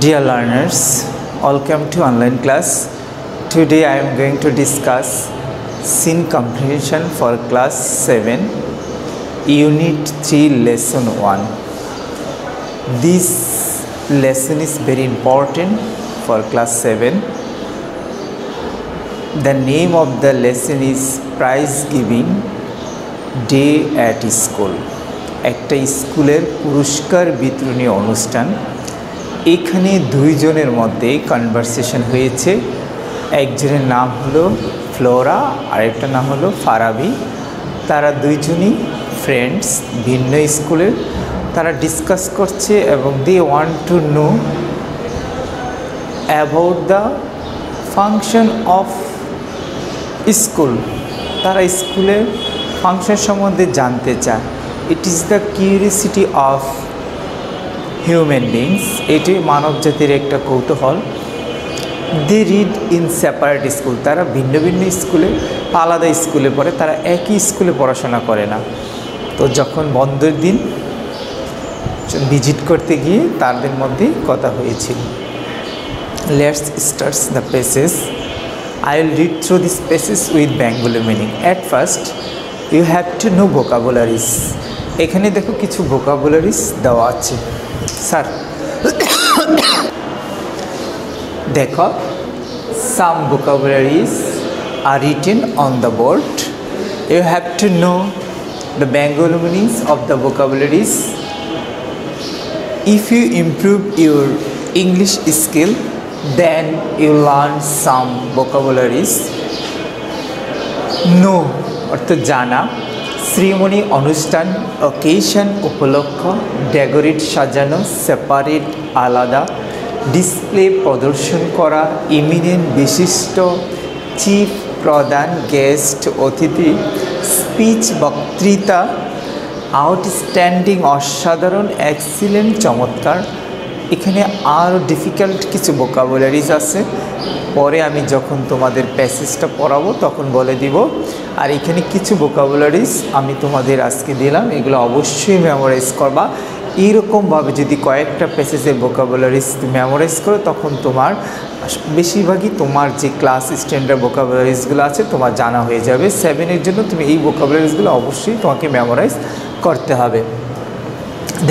Dear learners, welcome to online class. Today I am going to discuss scene comprehension for class 7, Unit 3, Lesson 1. This lesson is very important for class 7. The name of the lesson is Prize Giving Day at School. একটা স্কুলের পুরস্কার বিতরণী অনুষ্ঠান। এখানে দুইজনের মধ্যে conversation হয়েছে। একজনের নাম হলো ফ্লোরা, আরেকটা নাম হলো ফারাবি। তারা দুইজনই ফ্রেন্ডস, ভিন্ন স্কুলের। তারা ডিসকাস করছে এবং they want to know about the function of school. তারা স্কুলের ফাংশন সম্বন্ধে জানতে চায়। It is the curiosity of human beings. এটি মানব জাতির একটা কৌতূহল। They read in separate school. তারা ভিন্ন ভিন্ন স্কুলে, আলাদা স্কুলে পড়ে, তারা একই স্কুলে পড়াশোনা করে না। তো যখন বন্ধের দিন ভিজিট করতে গিয়ে তাদের মধ্যে কথা হয়েছিল। Let's start the passage. I will read through these pages with Bengali meaning. At first, you have to know vocabularies. এখানে দেখো কিছু vocabularies দেওয়া আছে। স্যার দেখো, some vocabularies are written on the board. You have to know the Bengali meanings of the vocabularies. If you improve your English skill, then you learn some vocabularies. No অর্থ জানা, শ্রীমণি অনুষ্ঠান, occasion উপলক্ষ, decorate সাজানো, separate আলাদা, display প্রদর্শন করা, eminent বিশিষ্ট, chief প্রধান, গেস্ট অতিথি, স্পিচ বক্তৃতা, আউটস্ট্যান্ডিং অসাধারণ, এক্সিলেন্ট চমৎকার। এখানে আরও ডিফিকাল্ট কিছু ভোকাবুলারিজ আছে, পরে আমি যখন তোমাদের প্যাসেজটা পড়াবো তখন বলে দিব। আর এখানে কিছু ভোকাবুলারিজ আমি তোমাদের আজকে দিলাম, এগুলো অবশ্যই মেমোরাইজ করবা। এইরকমভাবে যদি কয়েকটা প্যাসেজের ভোকাবুলারিজ তুমি মেমোরাইজ করো, তখন তোমার বেশিরভাগই তোমার যে ক্লাস স্ট্যান্ডার্ড ভোকাবুলারিজগুলো আছে তোমার জানা হয়ে যাবে। 7-এর জন্য তুমি এই ভোকাবুলারিজগুলো অবশ্যই তোমাকে মেমোরাইজ করতে হবে।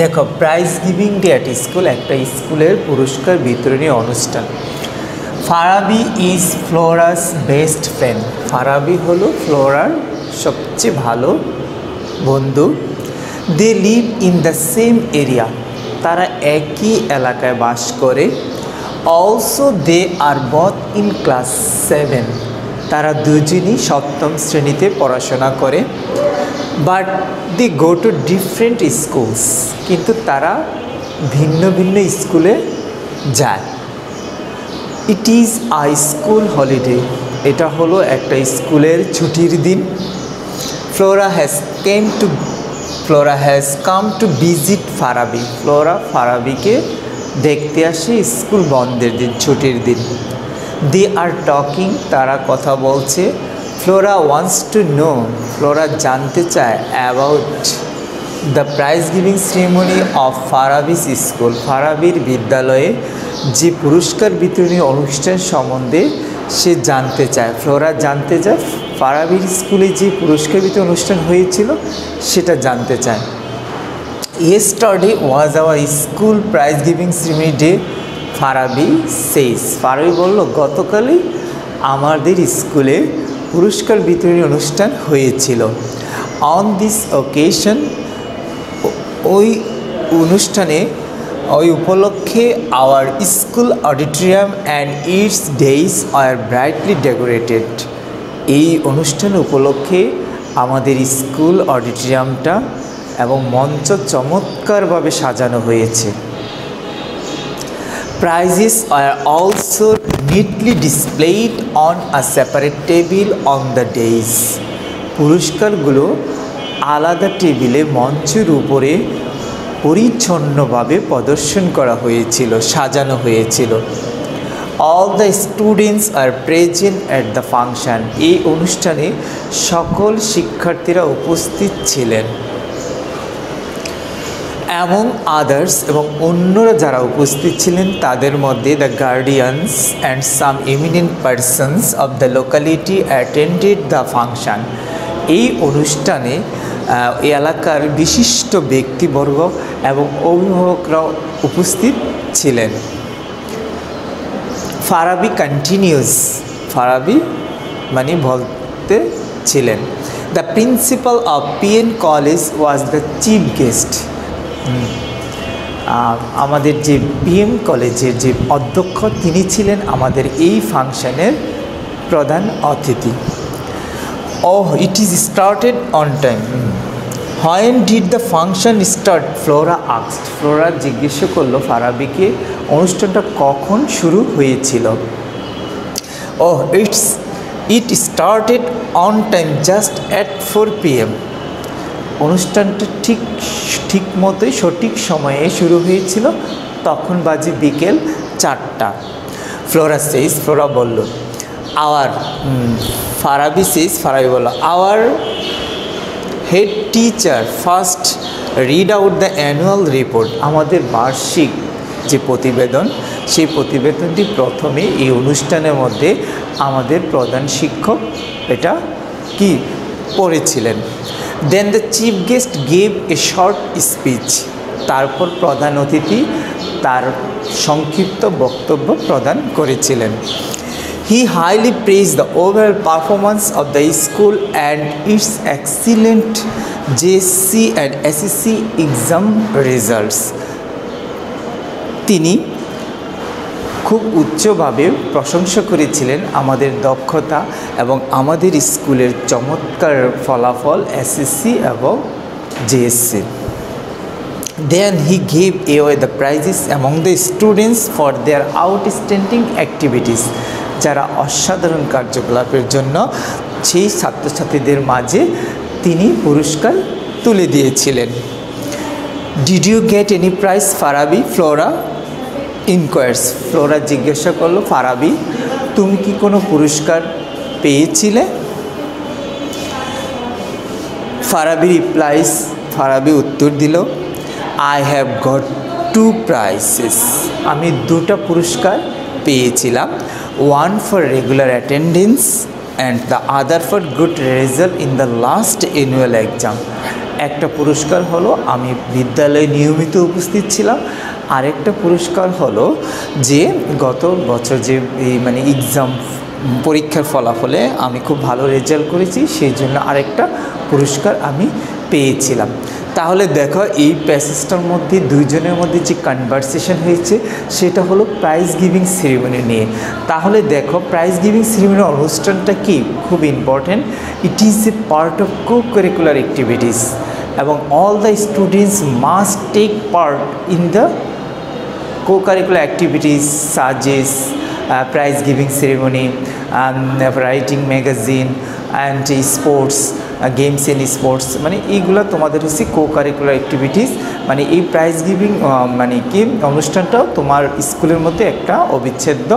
দেখো, prize giving day at school একটা স্কুলের পুরস্কার বিতরণী অনুষ্ঠান। Farabi is Flora's best friend. Farabi হলো ফ্লোরার সবচেয়ে ভালো বন্ধু। They live in the same area. তারা একই এলাকায় বাস করে। Also they are both in class 7। তারা দুজনই 7ম শ্রেণীতে পড়াশোনা করে। But they go to different schools. কিন্তু তারা ভিন্ন ভিন্ন স্কুলে যায়। It is a school holiday. এটা হলো একটা স্কুলের ছুটির দিন। Flora has come to visit Farabi. Flora ফারাবিকে দেখতে আসে স্কুল বন্ধের দিন, ছুটির দিন। They are talking. তারা কথা বলছে। Flora wants to know. Flora জানতে চায় about the prize giving ceremony of Farabi's school. ফারাবির বিদ্যালয়ে যে পুরস্কার বিতরণী অনুষ্ঠান সম্বন্ধে সে জানতে চায়। ফ্লোরা জানতে চায় ফারাবির স্কুলে যে পুরস্কার বিতরণ অনুষ্ঠান হয়েছিল সেটা জানতে চায়। Yesterday was our school prize giving ceremony day, Farabi says. Farabi বলল, গতকালই আমাদের স্কুলে পুরস্কার বিতরণী অনুষ্ঠান হয়েছিল। অন দিস অকেশন, ওই অনুষ্ঠানে, ওই উপলক্ষে our school auditorium and it's days R brightly decorated. এই অনুষ্ঠান উপলক্ষে আমাদের স্কুল অডিটোরিয়ামটা এবং মঞ্চ চমৎকারভাবে সাজানো হয়েছে। Prizes are also neatly displayed on a separate table on the days. পুরস্কারগুলো আলাদা টেবিলে মঞ্চের উপরে পরিচ্ছন্নভাবে প্রদর্শন করা হয়েছিল, সাজানো হয়েছিল। All the students are present at the function. এই অনুষ্ঠানে সকল শিক্ষার্থীরা উপস্থিত ছিলেন। অ্যামং আদার্স এবং অন্যরা যারা উপস্থিত ছিলেন তাদের মধ্যে the guardians and some eminent persons of the locality attended the function. এই অনুষ্ঠানে এলাকার বিশিষ্ট ব্যক্তিবর্গ এবং অভিভাবকরাও উপস্থিত ছিলেন। ফারাবি কন্টিনিউস, ফারাবি মানে বলতে ছিলেন, the principal of PN college was the chief guest. আমাদের যে পিএম কলেজের যে অধ্যক্ষ তিনি ছিলেন আমাদের এই ফাংশনের প্রধান অতিথি। Oh, it is started on time. When did the function start? Flora asked. Flora জিজ্ঞেস করলো ফারাবিকে অনুষ্ঠানটা কখন শুরু হয়েছিল। Oh, it started on time just at 4 p.m. অনুষ্ঠানটা ঠিক মতোই সঠিক সময়ে শুরু হয়েছিল, তখন বাজে বিকেল 4টা। ফ্লোরা সেজ, ফ্লোরা বলল আওয়ার, ফারাবি সেজ, ফারাবি বলল our head teacher first read out the annual report. আমাদের বার্ষিক যে প্রতিবেদন সেই প্রতিবেদনটি প্রথমে এই অনুষ্ঠানের মধ্যে আমাদের প্রধান শিক্ষক এটা কি পড়েছিলেন। Then the chief guest gave a short speech. তারপর প্রধান অতিথি তার সংক্ষিপ্ত বক্তব্য প্রদান করেছিলেন। He highly praised the overall performance of the school and its excellent JSC and SSC exam results. তিনি খুব উচ্চভাবে প্রশংসা করেছিলেন আমাদের দক্ষতা এবং আমাদের স্কুলের চমৎকার ফলাফল এসএসসি এবং JSC. Then he gave away the prizes among the students for their outstanding activities. যারা অসাধারণ কার্যকলাপের জন্য সেই ছাত্রছাত্রীদের মাঝে তিনি পুরস্কার তুলে দিয়েছিলেন। Did you get any prize, Farabi? Flora inquires. Flora জিজ্ঞাসা করলো ফারাবি তুমি কি কোনো পুরস্কার পেয়েছিলে? ফারাবি রিপ্লাইস, ফারাবি উত্তর দিল I have got 2 prizes. আমি 2টা পুরস্কার পেয়েছিলাম, one for regular attendance and the other for good result in the last annual exam. একটা পুরস্কার হলো আমি বিদ্যালয়ে নিয়মিত উপস্থিত ছিলাম, আরেকটা পুরস্কার হলো যে গত বছর যে মানে এক্সাম পরীক্ষার ফলাফলে আমি খুব ভালো রেজাল্ট করেছি, সেই জন্য আরেকটা পুরস্কার আমি পেয়েছিলাম। তাহলে দেখো এই প্যাসেজটার মধ্যে দুইজনের মধ্যে যে কনভারসেশন হয়েছে সেটা হলো প্রাইজ গিভিং সেরিমনি নিয়ে। তাহলে দেখো প্রাইজ গিভিং সেরিমনি অনুষ্ঠানটা কি খুব important. It is a part of co curricular activities এবং all the students must take part in the co curricular activities such as prize giving ceremony, writing magazine and sports, games and sports, মানে এইগুলো তোমাদের হচ্ছে কো curricular activities. মানে এই prize giving মানে কি অনুষ্ঠানটাও তোমার স্কুলের মধ্যে একটা অবিচ্ছেদ্য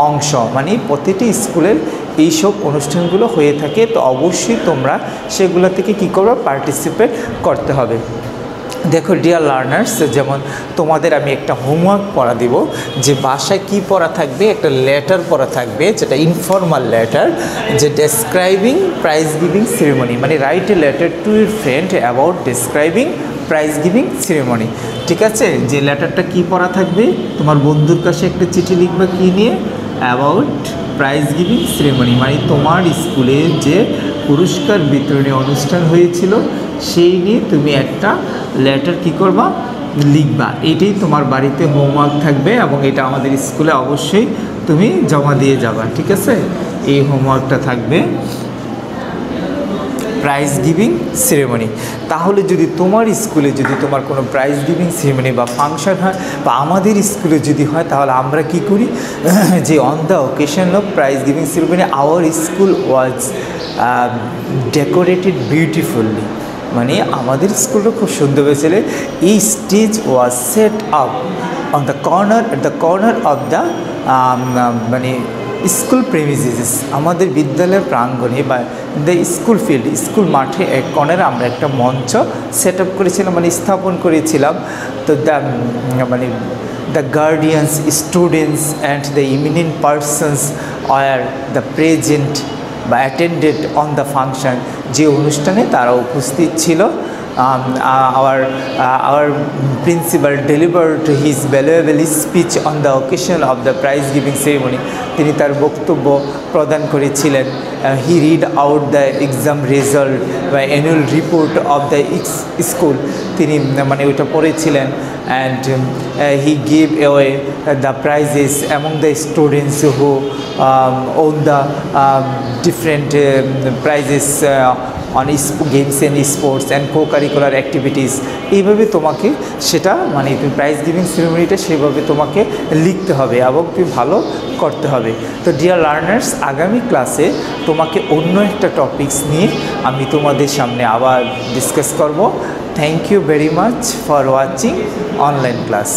অংশ, মানে প্রতিটি স্কুলের এইসব অনুষ্ঠানগুলো হয়ে থাকে। তো অবশ্যই তোমরা সেগুলো থেকে কী করবে, পার্টিসিপেট করতে হবে। দেখো ডিয়ার লার্নার্স, যেমন তোমাদের আমি একটা হোমওয়ার্ক পড়া দিব, যে বাসায় কি পড়া থাকবে, একটা লেটার পড়া থাকবে যেটা ইনফর্মাল লেটার, যে ডেসক্রাইবিং প্রাইজ গিভিং সেরিমনি, মানে write a letter to your friend about describing prize giving ceremony. ঠিক আছে, যে লেটারটা কি পড়া থাকবে, তোমার বন্ধুর কাছে একটা চিঠি লিখবা কি নিয়ে, অ্যাবাউট প্রাইজ গিভিং সেরিমনি, মানে তোমার স্কুলে যে পুরস্কার বিতরণী অনুষ্ঠান হয়েছিল সেই নিয়ে তুমি একটা লেটার কী করবা, লিখবা। এটাই তোমার বাড়িতে হোমওয়ার্ক থাকবে এবং এটা আমাদের স্কুলে অবশ্যই তুমি জমা দিয়ে যাবা। ঠিক আছে, এই হোমওয়ার্কটা থাকবে প্রাইজ গিভিং সেরেমনি। তাহলে যদি তোমার স্কুলে যদি তোমার কোনো প্রাইজ গিভিং সেরেমনি বা ফাংশন হয় বা আমাদের স্কুলে যদি হয়, তাহলে আমরা কি করি, যে on the occasion of prize giving ceremony our school was decorated বিউটিফুললি, মানে আমাদের স্কুলটা খুব সুন্দর হয়েছিল। এই stage was set up on the corner, at the corner of the মানে স্কুল প্রেমিসেস, আমাদের বিদ্যালয়ের প্রাঙ্গণে বা দ্য স্কুল ফিল্ড, স্কুল মাঠে এক কর্নারে আমরা একটা মঞ্চ সেট আপ করেছিলাম, মানে স্থাপন করেছিলাম। তো মানে the guardians, students and the eminent persons are the present বা attended on the function, যে অনুষ্ঠানে তারা উপস্থিত ছিল। Our principal delivered his valuable speech on the occasion of the prize giving ceremony. তিনি তার বক্তব্য প্রদান করেছিলেন। He read out the exam result বা annual report of the school, তিনি মানে ওইটা পড়েছিলেন। And he gave away the prizes among the students who own the different prizes on games and sports and co-curricular activities। এইভাবে তোমাকে সেটা মানে তুমি প্রাইজ গিভিং সেরেমনিটা সেভাবে তোমাকে লিখতে হবে এবং তুমি ভালো করতে হবে। তো ডিয়ার লার্নার্স, আগামী ক্লাসে তোমাকে অন্য একটা টপিকস নিয়ে আমি তোমাদের সামনে আবার ডিসকাস করব। Thank you very much for watching online class.